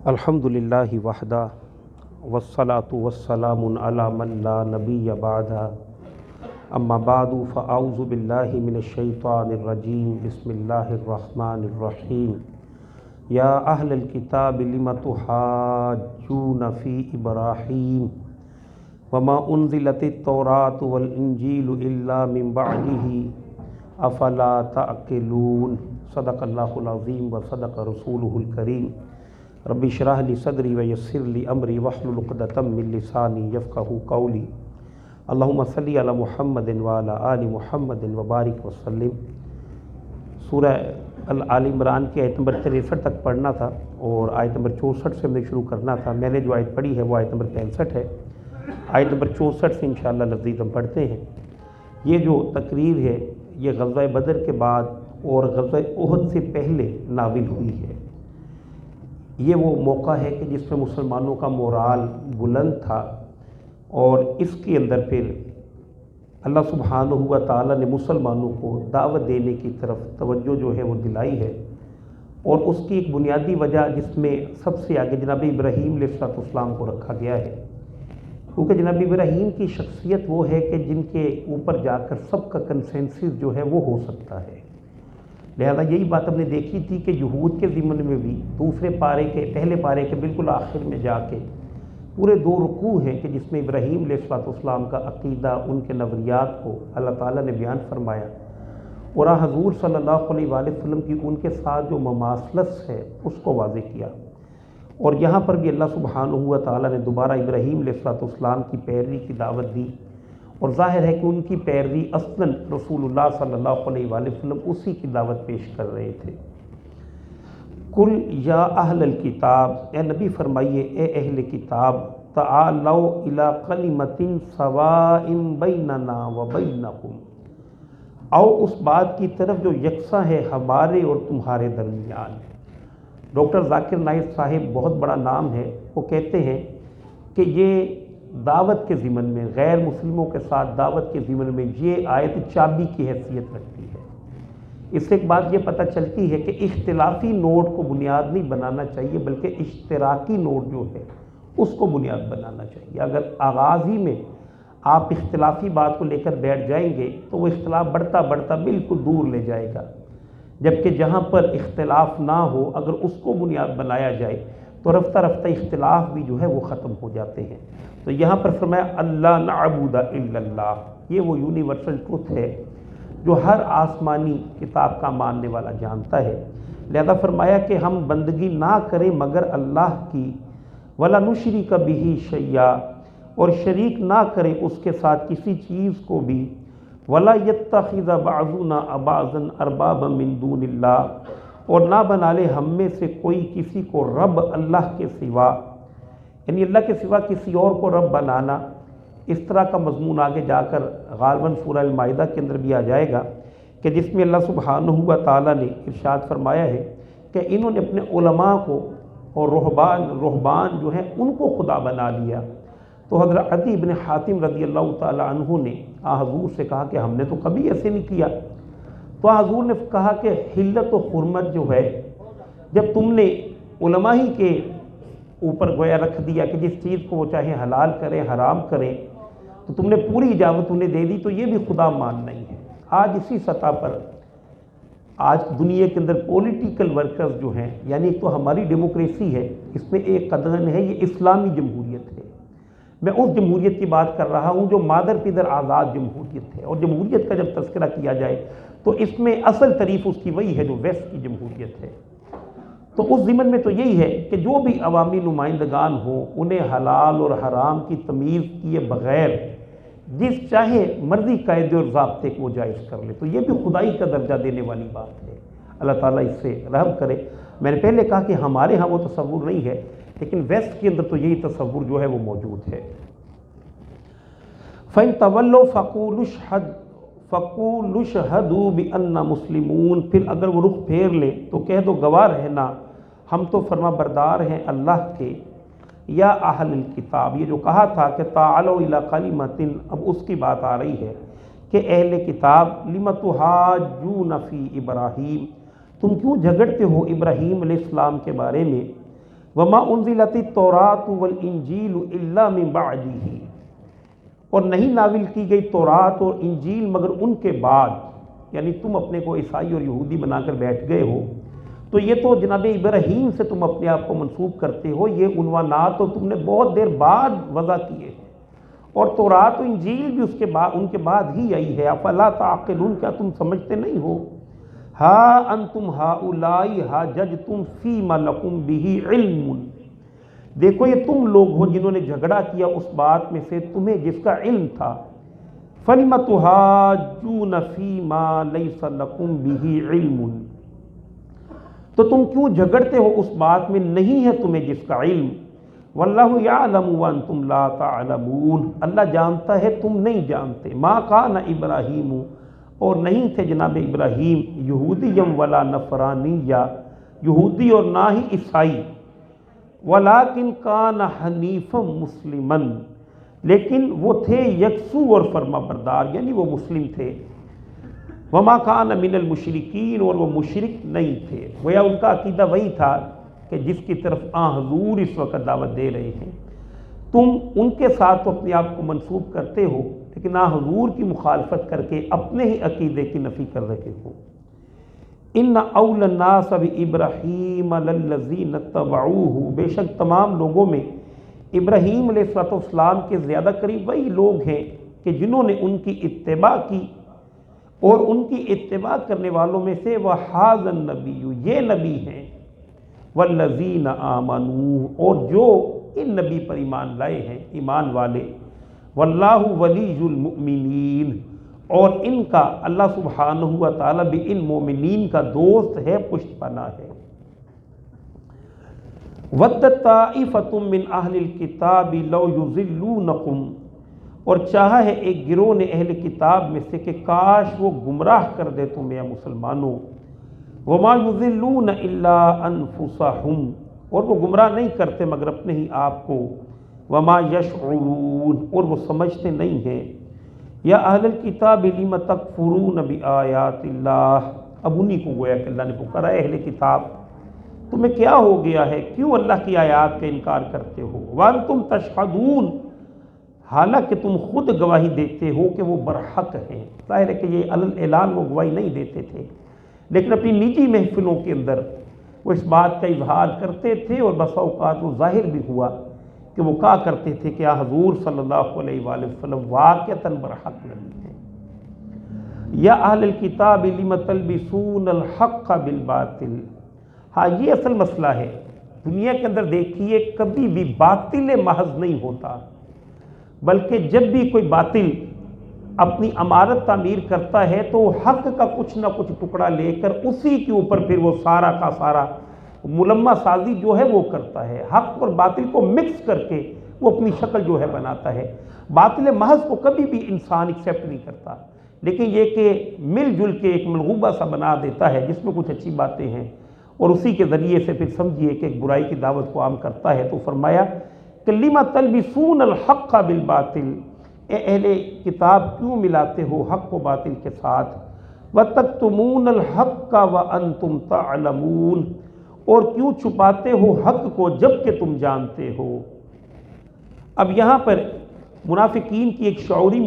الحمدللہ وحدہ والصلاة والسلام علی من لا نبی بعدہ اما بعد فاعوذ باللہ من الشیطان الرجیم بسم اللہ الرحمن الرحیم یا اہل الکتاب لم تحاجون فی ابراہیم وما انزلت التوراۃ والانجیل الا من بعدہ افلا تعقلون صدق اللہ العظیم وصدق رسولہ الکریم رب اشرح لی صدری ویسر لی امری واحلل عقدۃ من لسانی یفقہوا قولی اللہم صلی علی محمد وعلی آل محمد وبارک وسلم۔ سورہ آل عمران کی آیت نمبر 63 تک پڑھنا تھا اور آیت نمبر 64 سے ہمیں شروع کرنا تھا۔ میں نے جو آیت پڑھی ہے وہ آیت نمبر 65 ہے۔ آیت نمبر 64 سے انشاءاللہ لذیذ ہم پڑھتے ہیں۔ یہ جو تقریر ہے یہ غزوہ بدر کے بعد اور غزوہ احد سے پہلے نازل ہوئی ہے۔ یہ وہ موقع ہے کہ جس میں مسلمانوں کا مورال بلند تھا اور اس کے اندر پھر اللہ سبحانہ و تعالیٰ نے مسلمانوں کو دعوت دینے کی طرف توجہ جو ہے وہ دلائی ہے، اور اس کی ایک بنیادی وجہ جس میں سب سے آگے جناب ابراہیم علیہ السلام کو رکھا گیا ہے، کیونکہ جناب ابراہیم کی شخصیت وہ ہے کہ جن کے اوپر جا کر سب کا کنسنسس جو ہے وہ ہو سکتا ہے۔ لہذا یہی بات ہم نے دیکھی تھی کہ یہود کے ضمن میں بھی دوسرے پارے کے پہلے پارے کے بالکل آخر میں جا کے پورے 2 رکوع ہیں کہ جس میں ابراہیم علیہ السلام کا عقیدہ، ان کے نظریات کو اللہ تعالیٰ نے بیان فرمایا، اور حضور صلی اللہ علیہ وآلہ وسلم کی ان کے ساتھ جو مماثلت ہے اس کو واضح کیا۔ اور یہاں پر بھی اللہ سبحانہ و تعالیٰ نے دوبارہ ابراہیم علیہ السلام کی پیروی کی دعوت دی، اور ظاہر ہے کہ ان کی پیروی اصلاً رسول اللہ صلی اللہ علیہ وآلہ وسلم اسی کی دعوت پیش کر رہے تھے۔ قل یا اہل الکتاب، اے نبی فرمائیے اے اہل کتاب، تعالوا الی کلمۃ سواء بیننا وبینکم، آؤ اس بات کی طرف جو یکساں ہے ہمارے اور تمہارے درمیان۔ ڈاکٹر ذاکر نائک صاحب بہت بڑا نام ہے، وہ کہتے ہیں کہ یہ دعوت کے ضمن میں غیر مسلموں کے ساتھ دعوت کے ضمن میں یہ آیت چابی کی حیثیت رکھتی ہے۔ اس سے ایک بات یہ پتہ چلتی ہے کہ اختلافی نوٹ کو بنیاد نہیں بنانا چاہیے، بلکہ اشتراکی نوٹ جو ہے اس کو بنیاد بنانا چاہیے۔ اگر آغاز ہی میں آپ اختلافی بات کو لے کر بیٹھ جائیں گے تو وہ اختلاف بڑھتا بڑھتا بالکل دور لے جائے گا، جبکہ جہاں پر اختلاف نہ ہو اگر اس کو بنیاد بنایا جائے تو رفتہ رفتہ اختلاف بھی جو ہے وہ ختم ہو جاتے ہیں۔ تو یہاں پر فرمایا اللہ نعبد الا اللہ، یہ وہ یونیورسل ٹروتھ ہے جو ہر آسمانی کتاب کا ماننے والا جانتا ہے۔ لہذا فرمایا کہ ہم بندگی نہ کریں مگر اللہ کی، ولا نشرک بہ شیئا، اور شریک نہ کریں اس کے ساتھ کسی چیز کو بھی، ولا یتخذ بعضنا بعضا اربابا من دون اللہ، اور نہ بنا لے ہم میں سے کوئی کسی کو رب اللہ کے سوا، یعنی اللہ کے سوا کسی اور کو رب بنانا۔ اس طرح کا مضمون آگے جا کر غالباً سورہ المائدہ کے اندر بھی آ جائے گا کہ جس میں اللہ سبحانہ و تعالیٰ نے ارشاد فرمایا ہے کہ انہوں نے اپنے علماء کو اور رہبان جو ہیں ان کو خدا بنا لیا۔ تو حضرت عدی بن حاتم رضی اللہ تعالیٰ عنہ نے حضور سے کہا کہ ہم نے تو کبھی ایسے نہیں کیا۔ تو حضور نے کہا کہ حلت و حرمت جو ہے، جب تم نے علماء ہی کے اوپر گویا رکھ دیا کہ جس چیز کو وہ چاہے حلال کریں حرام کریں، تو تم نے پوری اجازت انہیں دے دی، تو یہ بھی خدا ماننا ہی ہے۔ آج اسی سطح پر آج دنیا کے اندر پولیٹیکل ورکرز جو ہیں، یعنی تو ہماری ڈیموکریسی ہے، اس میں ایک قدغن ہے، یہ اسلامی جمہوریت ہے۔ میں اس جمہوریت کی بات کر رہا ہوں جو مادر پدر آزاد جمہوریت ہے، اور جمہوریت کا جب تذکرہ کیا جائے تو اس میں اصل تعریف اس کی وہی ہے جو ویسٹ کی جمہوریت ہے۔ تو اس ضمن میں تو یہی ہے کہ جو بھی عوامی نمائندگان ہوں انہیں حلال اور حرام کی تمیز کیے بغیر جس چاہے مرضی قاعدے اور ضابطے کو جائز کر لے، تو یہ بھی خدائی کا درجہ دینے والی بات ہے۔ اللہ تعالیٰ اس سے رحم کرے۔ میں نے پہلے کہا کہ ہمارے ہاں وہ تصور نہیں ہے، لیکن ویسٹ کے اندر تو یہی تصور جو ہے وہ موجود ہے۔ فَإِن تَوَلَّوْا فَقُولُوا اشْهَدُوا بِأَنَّا مُسْلِمُونَ، پھر اگر وہ رخ پھیر لیں تو کہہ دو گواہ رہنا ہم تو فرما بردار ہیں اللہ کے۔ یا اہل الکتاب، یہ جو کہا تھا کہ تعالوا الی کلمۃ، اب اس کی بات آ رہی ہے کہ اہل کتاب لم تحاجون فی ابراہیم، تم کیوں جھگڑتے ہو ابراہیم علیہ السلام کے بارے میں، وما انزلت التوراۃ والانجیل الا من بعدہ، اور نہیں نازل کی گئی تورات اور انجیل مگر ان کے بعد، یعنی تم اپنے کو عیسائی اور یہودی بنا کر بیٹھ گئے ہو، تو یہ تو جناب ابراہیم سے تم اپنے آپ کو منسوب کرتے ہو، یہ عنوانات تو تم نے بہت دیر بعد وضع کیے ہیں، اور تورات و انجیل بھی ان کے بعد ہی آئی ہے۔ افلا تعقلون، کیا تم سمجھتے نہیں ہو؟ ہا انتم ہؤلاء حاججتم فیما لکم بہ علم، دیکھو یہ تم لوگ ہو جنہوں نے جھگڑا کیا اس بات میں سے تمہیں جس کا علم تھا، فلم تحاجون فیما لیس لکم بہ علم، تو تم کیوں جھگڑتے ہو اس بات میں نہیں ہے تمہیں جس کا علم، واللہ یعلم وانتم لا تعلمون، اللہ جانتا ہے تم نہیں جانتے، ما کان ابراہیم، اور نہیں تھے جناب ابراہیم یہودیم ولا نصرانیہ، یہودی اور نہ ہی عیسائی، ولیکن کان حنیفا مسلما، لیکن وہ تھے یکسو اور فرما بردار، یعنی وہ مسلم تھے، وما کان من المشرکین، اور وہ مشرک نہیں تھے، گویا ان کا عقیدہ وہی تھا کہ جس کی طرف حضور اس وقت دعوت دے رہے ہیں، تم ان کے ساتھ تو اپنے آپ کو منسوب کرتے ہو لیکن حضور کی مخالفت کر کے اپنے ہی عقیدے کی نفی کر رہے ہو۔ ان اول الناس بابراہیم للذین اتبعوہ، بے شک تمام لوگوں میں ابراہیم علیہ السلام کے زیادہ قریب وہی لوگ ہیں کہ جنہوں نے ان کی اتباع کی، اور ان کی اتباع کرنے والوں میں سے وہذا النبی، یہ نبی ہیں، والذین آمنوا، اور جو ان نبی پر ایمان لائے ہیں، ایمان والے، واللہ ولی المؤمنین، اور ان کا اللہ سبحانہ و تعالیٰ بھی ان مومنین کا دوست ہے، پشت پناہ ہے۔ وَدَّت طَائِفَةٌ مِّنْ أَهْلِ الْكِتَابِ لَوْ يُضِلُّونَكُمْ، اور چاہا ہے ایک گروہ نے اہل کتاب میں سے کہ کاش وہ گمراہ کر دے تمہیں مسلمانوں، وَمَا يُضِلُّونَ إِلَّا أَنفُسَهُمْ، اور وہ گمراہ نہیں کرتے مگر اپنے ہی آپ کو، وَمَا يَشْعُرُونَ، اور وہ سمجھتے نہیں ہیں۔ یا اہل الکتاب لم تکفرون بآیات اللہ، اب انہی کو گویا کہ اللہ نے پکارا، اہل کتاب تمہیں کیا ہو گیا ہے، کیوں اللہ کی آیات کا انکار کرتے ہو، وانتم تشہدون، حالانکہ تم خود گواہی دیتے ہو کہ وہ برحق ہیں۔ ظاہر ہے کہ یہ اعلان وہ گواہی نہیں دیتے تھے، لیکن اپنی نجی محفلوں کے اندر وہ اس بات کا اظہار کرتے تھے، اور بسا اوقات وہ ظاہر بھی ہوا کہ وہ کہا کرتے تھے کہ حضور صلی اللہ علیہ وآلہ وسلم واقعتاً برحق نبی ہیں۔ یا اہل الکتاب لم تلبسون الحق بالباطل، ہاں یہ اصل مسئلہ ہے، دنیا کے اندر دیکھیے کبھی بھی باطل محض نہیں ہوتا، بلکہ جب بھی کوئی باطل اپنی عمارت تعمیر کرتا ہے تو حق کا کچھ نہ کچھ ٹکڑا لے کر اسی کے اوپر پھر وہ سارا کا سارا ملمہ سازی جو ہے وہ کرتا ہے، حق اور باطل کو مکس کر کے وہ اپنی شکل جو ہے بناتا ہے۔ باطل محض کو کبھی بھی انسان ایکسیپٹ نہیں کرتا، لیکن یہ کہ مل جل کے ایک ملغوبہ سا بنا دیتا ہے جس میں کچھ اچھی باتیں ہیں، اور اسی کے ذریعے سے پھر سمجھیے کہ ایک برائی کی دعوت کو عام کرتا ہے۔ تو فرمایا کہ لِمَ تَلْبِسُونَ الْحَقَّ بِالْبَاطِلِ، اے اہل کتاب کیوں ملاتے ہو حق و باطل کے ساتھ، وَتَكْتُمُونَ الْحَقَّ وَأَنْتُمْ تَعْلَمُونَ، اور کیوں چھپاتے ہو حق کو جب کہ تم جانتے ہو۔ اب یہاں پر منافقین کی ایک شعوری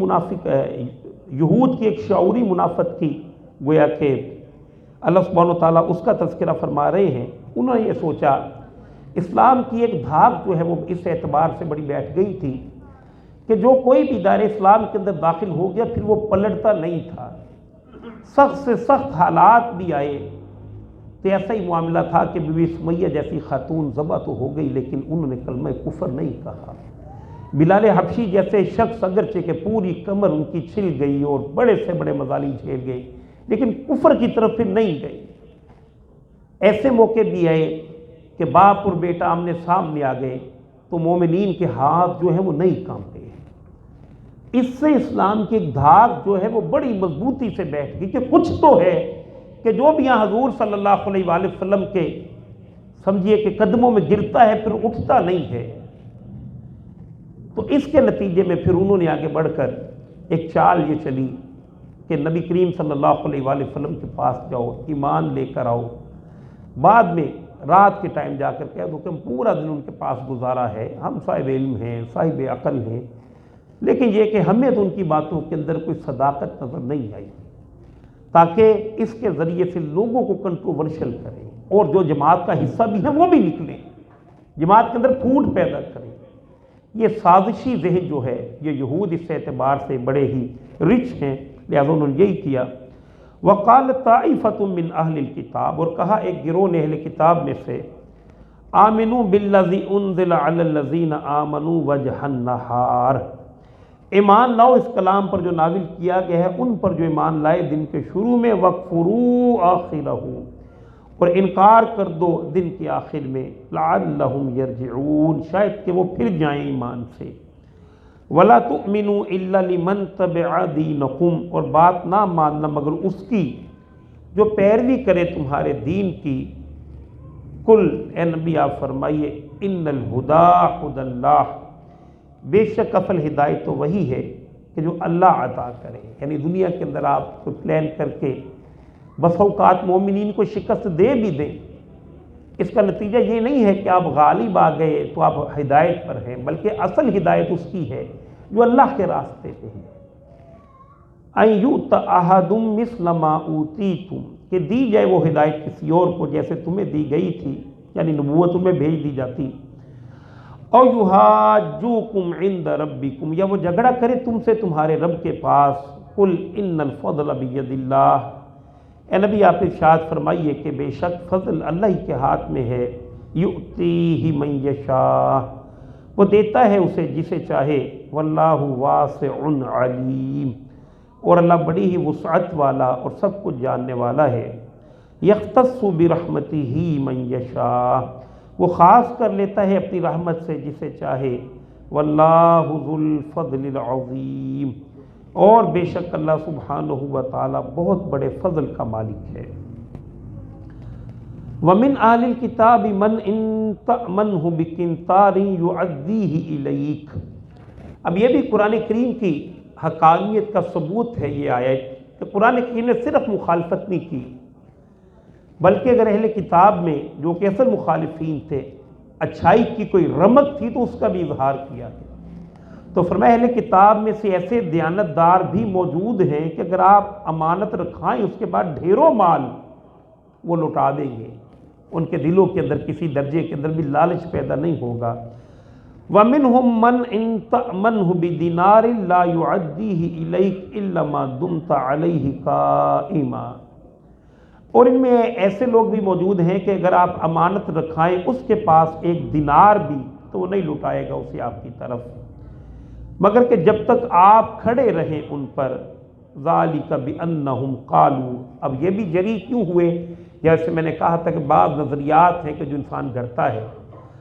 یہود کی ایک شعوری منافقت کی گویا کہ اللہ سبحانہ وتعالیٰ اس کا تذکرہ فرما رہے ہیں۔ انہوں نے یہ سوچا، اسلام کی ایک دھاک جو ہے وہ اس اعتبار سے بڑی بیٹھ گئی تھی کہ جو کوئی بھی دائرہ اسلام کے اندر داخل ہو گیا پھر وہ پلٹتا نہیں تھا، سخت سے سخت حالات بھی آئے تو ایسا ہی معاملہ تھا کہ بی بی سمیہ جیسی خاتون ذبح تو ہو گئی لیکن انہوں نے کلمہ کفر نہیں کہا۔ بلال حبشی جیسے شخص اگرچہ کہ پوری کمر ان کی چھل گئی اور بڑے سے بڑے مظالم جھیل گئے لیکن کفر کی طرف پھر نہیں گئے۔ ایسے موقع بھی آئے کہ باپ اور بیٹا آمنے سامنے آ گئے تو مومنین کے ہاتھ جو ہیں وہ نہیں کانپے۔ اس سے اسلام کی ایک دھاک جو ہے وہ بڑی مضبوطی سے بیٹھ گئی کہ کچھ تو ہے کہ جو بھی یہاں حضور صلی اللہ علیہ وآلہ وسلم کے سمجھیے کہ قدموں میں گرتا ہے پھر اٹھتا نہیں ہے۔ تو اس کے نتیجے میں پھر انہوں نے آگے بڑھ کر ایک چال یہ چلی کہ نبی کریم صلی اللہ علیہ وآلہ وسلم کے پاس جاؤ، ایمان لے کر آؤ۔ بعد میں رات کے ٹائم جا کر کہہ دو کہ ہم پورا دن ان کے پاس گزارا ہے، ہم صاحب علم ہیں، صاحب عقل ہیں، لیکن یہ کہ ہمیں تو ان کی باتوں کے اندر کوئی صداقت نظر نہیں آئی، تاکہ اس کے ذریعے سے لوگوں کو کنٹروورشل کریں اور جو جماعت کا حصہ بھی ہیں وہ بھی نکلیں، جماعت کے اندر پھوٹ پیدا کریں۔ یہ سازشی ذہن جو ہے، یہ یہود اس اعتبار سے بڑے ہی رچ ہیں، لہذا انہوں نے یہی کیا۔ وقال طائفۃ من اہل الکتاب، اور کہا ایک گروہ اہل کتاب میں سے، آمنوا بالذی انزل علی الذین آمنوا وجہ النہار، ایمان لاؤ اس کلام پر جو نازل کیا گیا ہے ان پر جو ایمان لائے دن کے شروع میں، وَاکْفُرُوا آخِرَہُ، اور انکار کر دو دن کے آخر میں، لعلہم یرجعون، شاید کہ وہ پھر جائیں ایمان سے۔ وَلَا تُؤْمِنُوا إِلَّا لِمَنْ تَبِعَ دِينَكُمْ، اور بات نہ ماننا مگر اس کی جو پیروی کرے تمہارے دین کی۔ کل اے نبی آپ فرمائیے، ان الہدی ھدی اللہ، بے شک اصل ہدایت تو وہی ہے کہ جو اللہ عطا کرے، یعنی دنیا کے اندر آپ کو پلان کر کے بس اوقات مومنین کو شکست دے بھی دیں، اس کا نتیجہ یہ نہیں ہے کہ آپ غالب آ گئے تو آپ ہدایت پر ہیں، بلکہ اصل ہدایت اس کی ہے جو اللہ کے راستے پہ ہے۔ اَن یؤتَ أَحَدٌ مِثْلَ مَا أُوتِیتُم، کہ دی جائے وہ ہدایت کسی اور کو جیسے تمہیں دی گئی تھی، یعنی نبوت تمہیں بھیج دی جاتی۔ او یحاجوکم عند ربکم، یا وہ جھگڑا کرے تم سے تمہارے رب کے پاس۔ قل ان الفضل بید اللہ، اے نبی آپ ارشاد فرمائیے کہ بے شک فضل اللہ ہی کے ہاتھ میں ہے، یؤتیہ من یشاء، وہ دیتا ہے اسے جسے چاہے، واللہ واسع علیم، اور اللہ بڑی ہی وسعت والا اور سب کچھ جاننے والا ہے۔ یختص برحمتہ من یشاء، وہ خاص کر لیتا ہے اپنی رحمت سے جسے چاہے، واللہ ذو الفضل العظیم، اور بے شک اللہ سبحانہ و تعالیٰ بہت بڑے فضل کا مالک ہے۔ وَمِنْ أَهْلِ الْكِتَابِ مَنْ إِن تَأْمَنْهُ بِقِنْطَارٍ يُعَدِّيهِ إِلَيْكَ، اب یہ بھی قرآن کریم کی حقانیت کا ثبوت ہے یہ آیت، کہ قرآن کریم نے صرف مخالفت نہیں کی، بلکہ اگر اہل کتاب میں جو کہ اصل مخالفین تھے اچھائی کی کوئی رمق تھی تو اس کا بھی اظہار کیا ہے۔ تو فرمایا اہل کتاب میں سے ایسے دیانتدار بھی موجود ہیں کہ اگر آپ امانت رکھائیں اس کے بعد ڈھیروں مال وہ لوٹا دیں گے، ان کے دلوں کے اندر کسی درجے کے اندر بھی لالچ پیدا نہیں ہوگا۔ وَمِنْهُمْ مَنْ إِن تَأْمَنْهُ بِدِينَارٍ لَا يُعَدِّيهِ إِلَيْكَ إِلَّا مَا دُمْتَ عَلَيْهِ قَائِمًا، اور ان میں ایسے لوگ بھی موجود ہیں کہ اگر آپ امانت رکھائیں اس کے پاس ایک دینار بھی تو وہ نہیں لٹائے گا اسے آپ کی طرف، مگر کہ جب تک آپ کھڑے رہیں ان پر۔ ذَلِكَ بِأَنَّهُمْ قَالُوا، اب یہ بھی جری کیوں ہوئے، جیسے میں نے کہا تھا کہ بعض نظریات ہیں کہ جو انسان گھڑتا ہے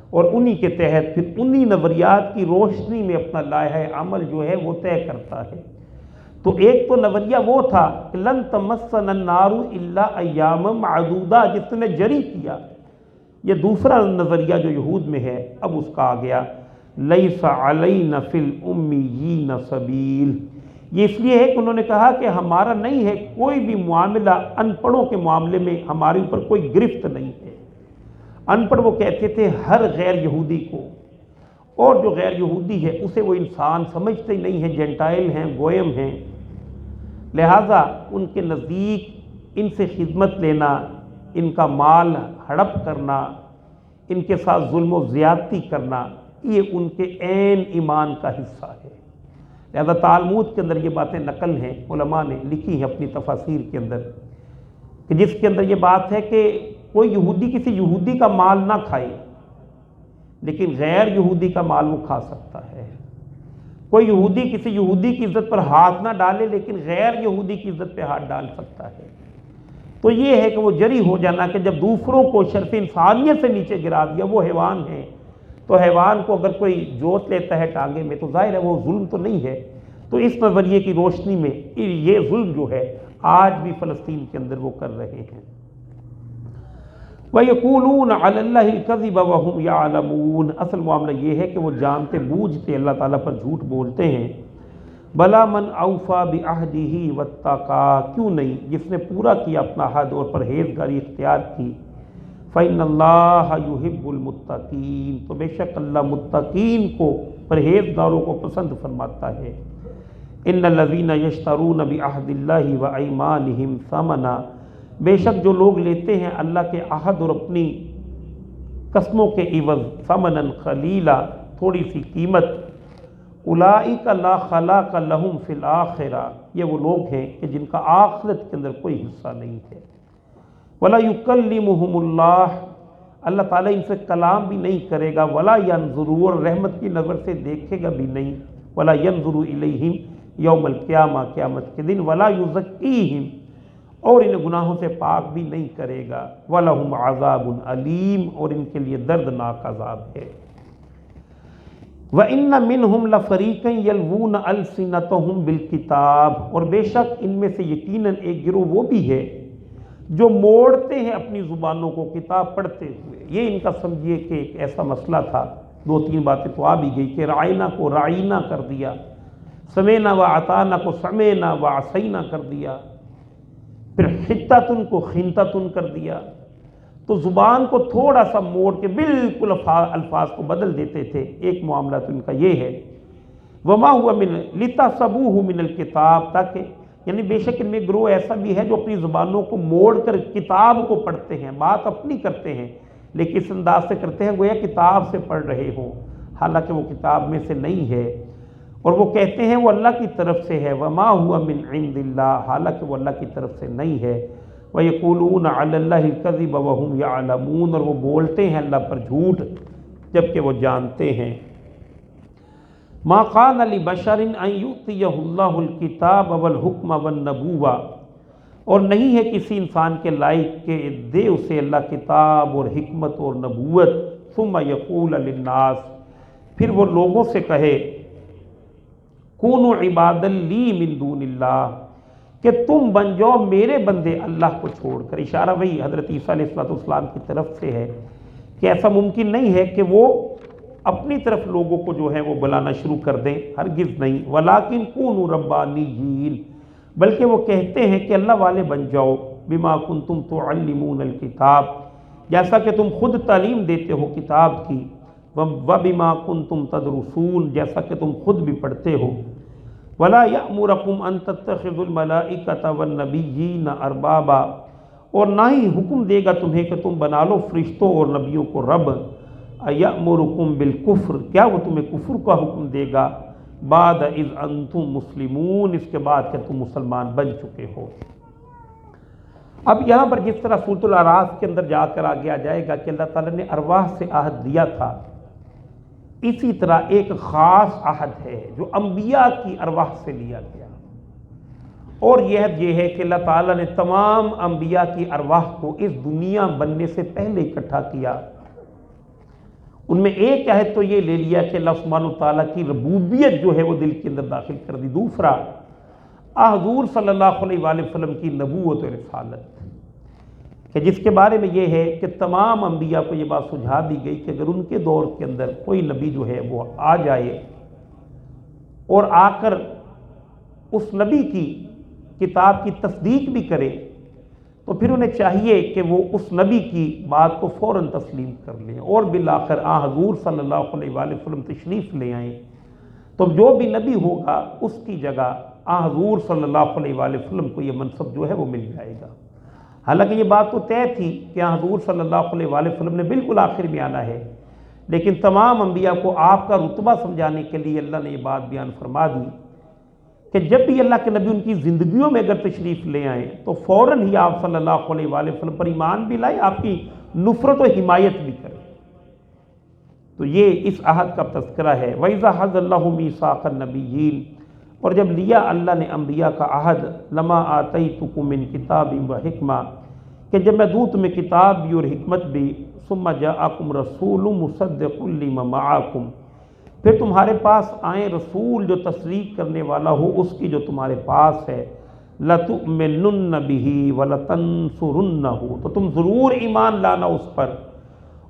اور انہی کے تحت پھر انہی نظریات کی روشنی میں اپنا لائحہ عمل جو ہے وہ طے کرتا ہے۔ تو ایک تو نظریہ وہ تھا کہ لن تمسنا النار الا ایاما معدودہ، جس نے جری کیا۔ یہ دوسرا نظریہ جو یہود میں ہے، اب اس کا آ گیا لیس علینا فی الامیین سبیل، یہ اس لیے ہے کہ انہوں نے کہا کہ ہمارا نہیں ہے کوئی بھی معاملہ، ان پڑھوں کے معاملے میں ہمارے اوپر کوئی گرفت نہیں ہے۔ ان پڑھ وہ کہتے تھے ہر غیر یہودی کو، اور جو غیر یہودی ہے اسے وہ انسان سمجھتے ہی نہیں ہے، جینٹائل ہیں، گویم ہیں، لہٰذا ان کے نزدیک ان سے خدمت لینا، ان کا مال ہڑپ کرنا، ان کے ساتھ ظلم و زیادتی کرنا، یہ ان کے عین ایمان کا حصہ ہے۔ لہذا تالمود کے اندر یہ باتیں نقل ہیں، علماء نے لکھی ہیں اپنی تفاسیر کے اندر، کہ جس کے اندر یہ بات ہے کہ کوئی یہودی کسی یہودی کا مال نہ کھائے، لیکن غیر یہودی کا مال وہ کھا سکتا ہے۔ کوئی یہودی کسی یہودی کی عزت پر ہاتھ نہ ڈالے، لیکن غیر یہودی کی عزت پہ ہاتھ ڈال سکتا ہے۔ تو یہ ہے کہ وہ جری ہو جانا کہ جب دوسروں کو شرف انسانیت سے نیچے گرا دیا، وہ حیوان ہیں، تو حیوان کو اگر کوئی جوت لیتا ہے ٹانگے میں تو ظاہر ہے وہ ظلم تو نہیں ہے۔ تو اس نظریے کی روشنی میں یہ ظلم جو ہے آج بھی فلسطین کے اندر وہ کر رہے ہیں۔ وَيَقُولُونَ عَلَى اللَّهِ الْكَذِبَ وَهُمْ يَعْلَمُونَ، اصل معاملہ یہ ہے کہ وہ جانتے بوجھتے اللہ تعالیٰ پر جھوٹ بولتے ہیں۔ بَلَا مَنْ أَوْفَى بِعَهْدِهِ وَاتَّقَىٰ، کیوں نہیں جس نے پورا کیا اپنا عہد اور پرہیزگاری اختیار کی۔ فإن اللہ یحب المتقین، تو بے شک اللہ متقین کو، پرہیزگاروں کو پسند فرماتا ہے۔ ان الذین یشترون بعہد اللہ وایمانہم ثمنا، بے شک جو لوگ لیتے ہیں اللہ کے عہد اور اپنی قسموں کے عوض ثمنا قلیلا، تھوڑی سی قیمت، اولئک لا خلاق لہم فی الآخرہ، یہ وہ لوگ ہیں کہ جن کا آخرت کے اندر کوئی حصہ نہیں ہے۔ ولا یکلمہم اللہ، اللہ تعالیٰ ان سے کلام بھی نہیں کرے گا، ولا ینظر، اور رحمت کی نظر سے دیکھے گا بھی نہیں، ولا ینظر الیہم یوم القیامہ، قیامت کے دن، ولا یزکیہم، اور انہیں گناہوں سے پاک بھی نہیں کرے گا، وَلَهُمْ عَذَابٌ علیم، اور ان کے لیے دردناک عذاب ہے۔ وَإِنَّ مِنْهُمْ لَفَرِيقًا يَلْوُونَ أَلْسِنَتَهُمْ بِالْكِتَابِ، اور بے شک ان میں سے یقیناً ایک گروہ وہ بھی ہے جو موڑتے ہیں اپنی زبانوں کو کتاب پڑھتے ہوئے۔ یہ ان کا سمجھیے کہ ایک ایسا مسئلہ تھا، دو تین باتیں تو آ بھی گئی کہ رائنا کو رائنا کر دیا، سمینا و عطانا کو سمینا و عصینا کر دیا، پھر خطتن کو خنتتن کر دیا، تو زبان کو تھوڑا سا موڑ کے بالکل الفاظ کو بدل دیتے تھے۔ ایک معاملہ تو ان کا یہ ہے، وما ہوا من لتحسبوہ من الکتاب، تاکہ یعنی بے شک ان میں گروہ ایسا بھی ہے جو اپنی زبانوں کو موڑ کر کتاب کو پڑھتے ہیں، بات اپنی کرتے ہیں لیکن اس انداز سے کرتے ہیں گویا کتاب سے پڑھ رہے ہوں، حالانکہ وہ کتاب میں سے نہیں ہے، اور وہ کہتے ہیں وہ اللہ کی طرف سے ہے، وما ہوا من عند اللہ، حالانکہ وہ اللہ کی طرف سے نہیں ہے، وَيَقُولُونَ عَلَى اللَّهِ الْكَذِبَ وَهُمْ يَعْلَمُونَ، اور وہ بولتے ہیں اللہ پر جھوٹ جبکہ وہ جانتے ہیں۔ مَا قَانَ لِبَشَرٍ أَن يُؤْتِيَهُ اللَّهُ الْكِتَابَ وَالْحُكْمَ وَالنَّبُوَّةَ، اور نہیں ہے کسی انسان کے لائق کہ دے اسے اللہ کتاب اور حکمت اور نبوت، ثُمَّ يَقُولَ لِلنَّاسِ، پھر وہ لوگوں سے کہے كُونُوا عِبَادًا لِّي مِن دُونِ اللَّهِ، کہ تم بن جاؤ میرے بندے اللہ کو چھوڑ کر۔ اشارہ وہی حضرت عیسیٰ علیہ السلام کی طرف سے ہے کہ ایسا ممکن نہیں ہے کہ وہ اپنی طرف لوگوں کو جو ہے وہ بلانا شروع کر دیں، ہرگز نہیں، وَلَٰكِن كُونُوا رَبَّانِيِّينَ، بلکہ وہ کہتے ہیں کہ اللہ والے بن جاؤ، بِمَا كُنتُمْ تُعَلِّمُونَ الْكِتَابَ، جیسا کہ تم خود تعلیم دیتے ہو کتاب کی، وَبِمَا كُنتُمْ تَدْرُسُونَ، جیسا کہ تم خود بھی پڑھتے ہو، وَلَا يَأْمُرَكُمْ أَن تَتَّخِذُوا الْمَلَائِكَةَ وَالنَّبِيِّينَ أَرْبَابًا، اور نہ ہی حکم دے گا تمہیں کہ تم بنا لو فرشتوں اور نبیوں کو رب، أَيَأْمُرُكُمْ بِالْكُفْرِ، کیا وہ تمہیں کفر کا حکم دے گا، بعد اذ انتم مسلمون، اس کے بعد کہ تم مسلمان بن چکے ہو۔ اب یہاں پر جس طرح سورۃ الاعراف کے اندر جا کر آگے آ جائے گا کہ اللہ تعالیٰ نے ارواح سے عہد دیا تھا، اسی طرح ایک خاص عہد ہے جو انبیاء کی ارواح سے لیا گیا، اور یہ ہے کہ اللہ تعالیٰ نے تمام انبیاء کی ارواح کو اس دنیا بننے سے پہلے اکٹھا کیا۔ ان میں ایک عہد تو یہ لے لیا کہ اللہ سبحانہ وتعالیٰ کی ربوبیت جو ہے وہ دل کے اندر داخل کر دی، دوسرا حضور صلی اللہ علیہ وآلہ وسلم کی نبوت و رسالت، کہ جس کے بارے میں یہ ہے کہ تمام انبیاء کو یہ بات سجھا دی گئی کہ اگر ان کے دور کے اندر کوئی نبی جو ہے وہ آ جائے اور آ کر اس نبی کی کتاب کی تصدیق بھی کرے تو پھر انہیں چاہیے کہ وہ اس نبی کی بات کو فوراً تسلیم کر لیں، اور بالآخر حضور صلی اللہ علیہ وآلہ وسلم تشریف لے آئیں تو جو بھی نبی ہوگا اس کی جگہ حضور صلی اللہ علیہ وآلہ وسلم کو یہ منصب جو ہے وہ مل جائے گا۔ حالانکہ یہ بات تو طے تھی کہ حضور صلی اللہ علیہ وآلہ وسلم نے بالکل آخر میں آنا ہے، لیکن تمام انبیاء کو آپ کا رتبہ سمجھانے کے لیے اللہ نے یہ بات بیان فرما دی کہ جب بھی اللہ کے نبی ان کی زندگیوں میں اگر تشریف لے آئیں تو فوراً ہی آپ صلی اللہ علیہ وآلہ وسلم پر ایمان بھی لائیں، آپ کی نفرت و حمایت بھی کریں۔ تو یہ اس عہد کا تذکرہ ہے۔ وَإِذَا أَخَذَ اللَّهُ مِيثَاقَ النَّبِيِّينَ، اور جب لیا اللہ نے انبیاء کا عہد، لَمَا آتَيْتُكُم مِّن كِتَابٍ وَحِكْمَةٍ، کہ جب میں دوں تمہیں کتاب بھی اور حکمت بھی، ثُمَّ جَاءَكُمْ رَسُولٌ مُصَدِّقٌ لِّمَا مَعَكُمْ، پھر تمہارے پاس آئیں رسول جو تصدیق کرنے والا ہو اس کی جو تمہارے پاس ہے، لَتُؤْمِنُنَّ بِهِ وَلَتَنصُرُنَّهُ، تو تم ضرور ایمان لانا اس پر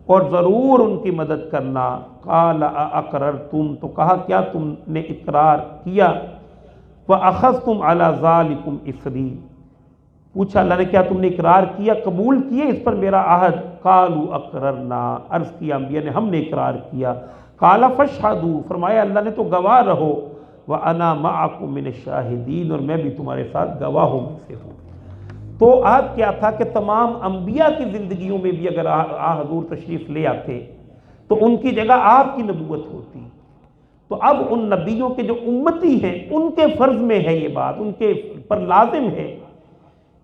اور ضرور ان کی مدد کرنا۔ قَالَ أَأَقْرَرْتُمْ، تو کہا کیا تم نے اقرار کیا، وَأَخَذْتُمْ عَلَى ذَلِكُمْ إِصْرِي، پوچھا اللہ نے کیا تم نے اقرار کیا، قبول کیے اس پر میرا عہد، قالوا اقررنا، عرض کیا انبیاء نے ہم نے اقرار کیا، قال فاشهدوا، فرمایا اللہ نے تو گواہ رہو، وانا معکم من الشاہدین، اور میں بھی تمہارے ساتھ گواہوں میں سے ہوں۔ تو آج کیا تھا کہ تمام انبیاء کی زندگیوں میں بھی اگر حضور تشریف لے آتے تو ان کی جگہ آپ کی نبوت ہوتی، تو اب ان نبیوں کے جو امتی ہیں ان کے فرض میں ہے یہ بات، ان کے پر لازم ہے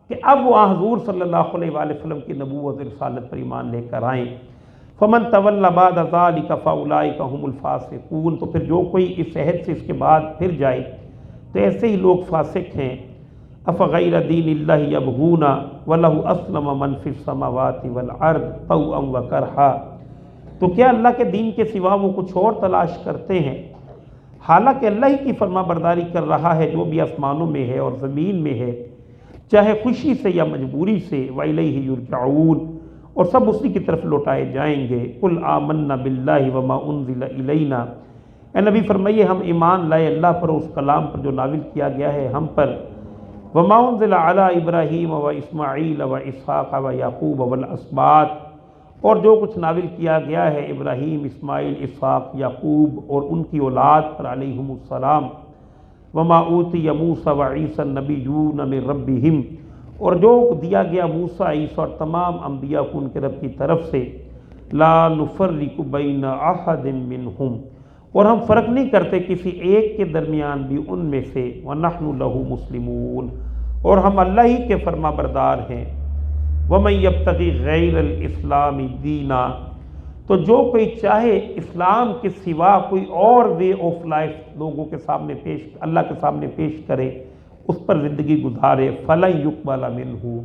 کہ اب وہ حضور صلی اللہ علیہ وآلہ وسلم کی نبوت اور رسالت پر ایمان لے کر آئیں۔ فمن تولی بعد ذلک فاولئک هم الفاسقون، تو پھر جو کوئی اس عہد سے اس کے بعد پھر جائے تو ایسے ہی لوگ فاسق ہیں۔ افغیر دین اللہ یبغون ولہ اسلم من فی السماوات والارض طوعا وکرہا، تو کیا اللہ کے دین کے سوا وہ کچھ اور تلاش کرتے ہیں، حالانکہ اللہ ہی کی فرما برداری کر رہا ہے جو بھی آسمانوں میں ہے اور زمین میں ہے، چاہے خوشی سے یا مجبوری سے، وَإِلَيْهِ يُرْجَعُونَ، اور سب اسی کی طرف لوٹائے جائیں گے۔ قُلْ آمَنَّا بِاللَّهِ وَمَا أُنزِلَ إِلَيْنَا، اے نبی فرمائیے ہم ایمان لائے اللہ پر، اس کلام پر جو نازل کیا گیا ہے ہم پر، وَمَا أُنزِلَ عَلَىٰ إِبْرَاهِيمَ وَإِسْمَاعِيلَ وَإِسْحَاقَ وَيَعْقُوبَ وَالْأَسْبَاطِ، اور جو کچھ نازل کیا گیا ہے ابراہیم، اسماعیل، اسحاق، یعقوب اور ان کی اولاد پر علیہم السلام، وما اوتی موسیٰ وعیسیٰ النبیون من ربہم، اور جو دیا گیا موسیٰ، عیسیٰ اور تمام انبیاء کو ان کے رب کی طرف سے، لا نفرق بین احد منہم، اور ہم فرق نہیں کرتے کسی ایک کے درمیان بھی ان میں سے، ونحن لہ مسلمون، اور ہم اللہ ہی کے فرما بردار ہیں۔ وَمَن يَبْتَغِ غَيْرَ الْإِسْلَامِ دِينًا، تو جو کوئی چاہے اسلام کے سوا کوئی اور وے آف لائف لوگوں کے سامنے اللہ کے سامنے پیش کرے، اس پر زندگی گزارے، فَلَن يُقْبَلَ مِنْهُ،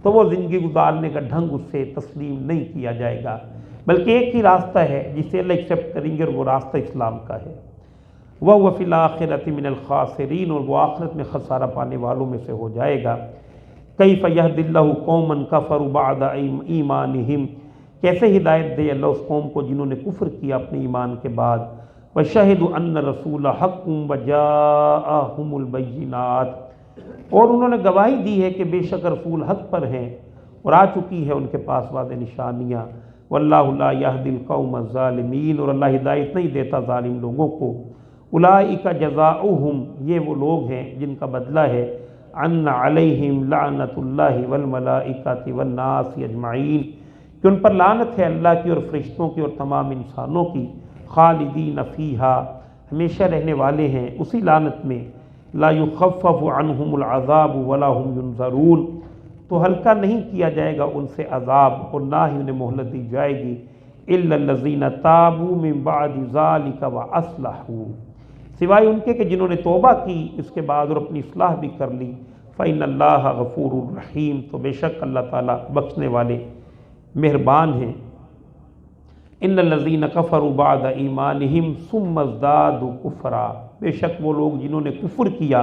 تو وہ زندگی گزارنے کا ڈھنگ اس سے تسلیم نہیں کیا جائے گا، بلکہ ایک ہی راستہ ہے جسے اللہ ایکسیپٹ کریں گے، اور وہ راستہ اسلام کا ہے۔ وَهُوَ فِي الْآخِرَةِ مِنَ الْخَاسِرِينَ، اور وہ آخرت میں خسارہ پانے والوں میں سے ہو جائے گا۔ کیف یہدی اللہ قوما کفروا بعد ایمانہم، کیسے ہدایت دے اللہ اس قوم کو جنہوں نے کفر کیا اپنے ایمان کے بعد، وشہدوا ان الرسول حق وجاءہم البینات، اور انہوں نے گواہی دی ہے کہ بے شک رسول حق پر ہیں اور آ چکی ہے ان کے پاس واضح نشانیاں، واللہ لا یہدی القوم الظالمین، اور اللہ ہدایت نہیں دیتا ظالم لوگوں کو۔ اولئک جزاؤہم، یہ وہ لوگ ہیں جن کا بدلہ ہے، ان علیہم لعنت اللہ والملائکۃ والناس اجمعین، کہ ان پر لعنت ہے اللہ کی اور فرشتوں کی اور تمام انسانوں کی، خالدین فیہا، ہمیشہ رہنے والے ہیں اسی لعنت میں، لا یخفف عنہم العذاب ولا هم ینظرون، تو ہلکا نہیں کیا جائے گا ان سے عذاب اور نہ ہی انہیں مہلت دی جائے گی، الا الذین تابوا من بعد ذلک واصلحوا، سوائے ان کے کہ جنہوں نے توبہ کی اس کے بعد اور اپنی اصلاح بھی کر لی، فإن اللہ غفور الرحیم، تو بے شک اللہ تعالیٰ بخشنے والے مہربان ہیں۔ ان الذین کفروا بعد ایمانہم ثم ازدادوا کفرا، بے شک وہ لوگ جنہوں نے کفر کیا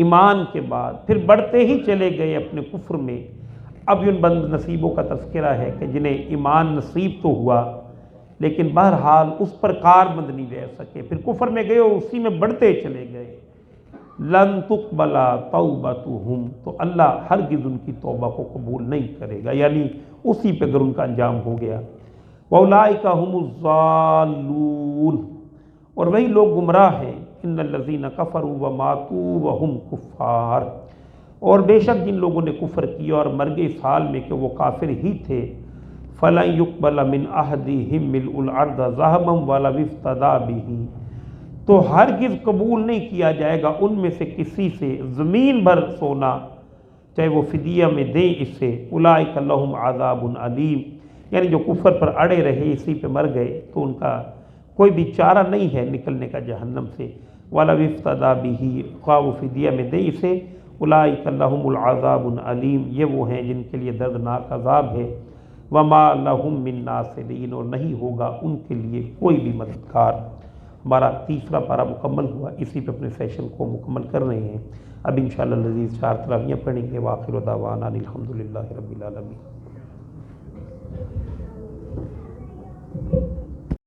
ایمان کے بعد پھر بڑھتے ہی چلے گئے اپنے کفر میں۔ اب ان بد نصیبوں کا تذکرہ ہے کہ جنہیں ایمان نصیب تو ہوا لیکن بہرحال اس پر کاربند نہیں رہ سکے، پھر کفر میں گئے اور اسی میں بڑھتے چلے گئے۔ لن تقبل توبتہم، تو اللہ ہرگز ان کی توبہ کو قبول نہیں کرے گا، یعنی اسی پہ اگر ان کا انجام ہو گیا۔ وَأُولَئِكَ هُمُ الضَّالُّونَ، اور وہی لوگ گمراہ ہیں۔ ان الذین کفروا وماتوا وهم کفار، اور بے شک جن لوگوں نے کفر کیا اور مر گئے اس حال میں کہ وہ کافر ہی تھے، فَلَن يُقْبَلَ مِنْ أَحَدِهِمْ مِلْءُ الْأَرْضِ ذَهَبًا وَلَوِ افْتَدَىٰ بِهِ، تو ہرگز قبول نہیں کیا جائے گا ان میں سے کسی سے زمین بھر سونا، چاہے وہ فدیہ میں دیں اس سے۔ اولئک لہم عذاب علیم، یعنی جو کفر پر اڑے رہے اسی پہ مر گئے تو ان کا کوئی بھی چارہ نہیں ہے نکلنے کا جہنم سے۔ وَلَوِ افْتَدَىٰ بِهِ، خواہ وہ فدیہ میں دیں اسے، اولئک لہم العذاب علیم، یہ وہ ہیں جن کے لیے دردناک عذاب ہے۔ وما لہم من ناصرین، اور نہیں ہوگا ان کے لیے کوئی بھی مددگار۔ ہمارا تیسرا پارہ مکمل ہوا، اسی پہ اپنے سیشن کو مکمل کر رہے ہیں۔ اب انشاءاللہ لذیذ 4 تراویحیں پڑھیں گے۔ وآخر دعوانا الحمدللہ رب العالمین۔